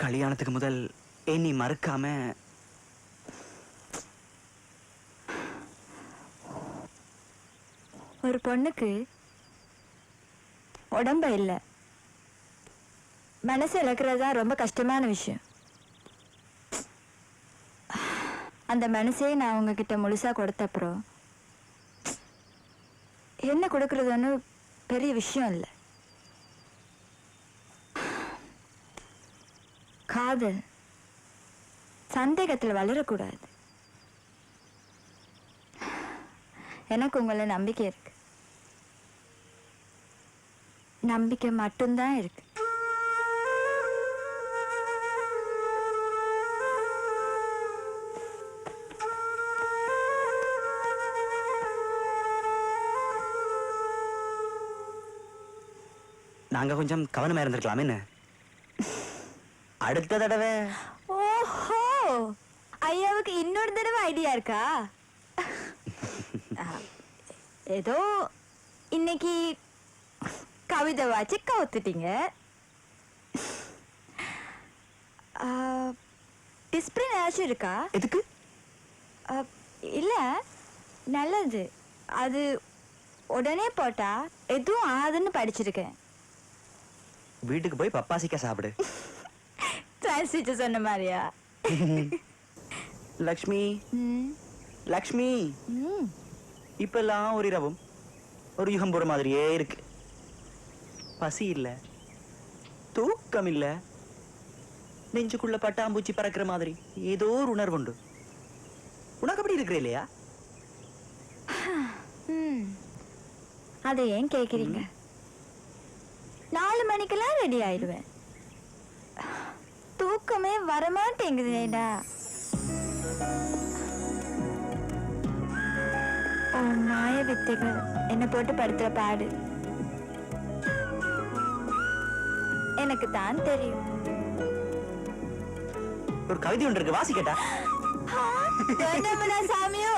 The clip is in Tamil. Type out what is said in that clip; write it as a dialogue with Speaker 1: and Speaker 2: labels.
Speaker 1: கல்யாணத்துக்கு முதல் நீ மறக்காம
Speaker 2: ஒரு பொண்ணுக்கு உடம்ப இல்ல மனசு இழக்கிறது தான் ரொம்ப கஷ்டமான விஷயம். அந்த மனசே நான் உங்ககிட்ட முழுசா கொடுத்தப்புறம் என்ன கொடுக்கறதுன்னு பெரிய விஷயம் இல்லை. காதல் சந்தேகத்தில் வளரக்கூடாது. எனக்கு உங்களை நம்பிக்கை இருக்கு. நம்பிக்கை மட்டும்தான் இருக்கு.
Speaker 1: நாங்க கொஞ்சம் கவனமா இருந்திருக்கலாமே. அடுத்த தடவை.
Speaker 2: ஓஹோ, ஐயாவுக்கு இன்னொரு தடவை ஐடியா இருக்கா? ஏதோ இன்னைக்கு கவிதை வாச்சு கவுத்துட்டீங்க. டிஸ்பிளின் ஏதாச்சும் இருக்கா?
Speaker 1: எதுக்கு?
Speaker 2: இல்ல, நல்லது. அது உடனே போட்டா எதுவும் ஆகுதுன்னு படிச்சிருக்கேன்.
Speaker 1: வீட்டுக்கு போய் பப்பாசிக்கா சாப்பிடு.
Speaker 2: டிரான்ஸ்லேட்டர் சொன்ன மாதிரியா?
Speaker 1: லக்ஷ்மி, லக்ஷ்மி, இப்பெல்லாம் ஒரு இரவும் ஒரு யுகம் போற மாதிரியே இருக்கு. பசி இல்ல, தூக்கம் இல்ல, நெஞ்சுக்குள்ள பட்டாம்பூச்சி பறக்கிற மாதிரி ஏதோ ஒரு உணர்வு உண்டு. உனக்கு அப்படி இருக்கிற இல்லையா?
Speaker 2: அதை ஏன் கேக்குறீங்க? 4 மணிக்கெல்லாம் ரெடி ஆயிடுவேன். தூக்கமே வரமாட்டேங்குதுடா. மாய வித்தைகள் என்ன போட்டு படுத்துற பாடு எனக்கு தான் தெரியும்.
Speaker 1: ஒரு கவிதை ஒன்று இருக்கு, வாசி கேட்டா?
Speaker 2: சாமியோ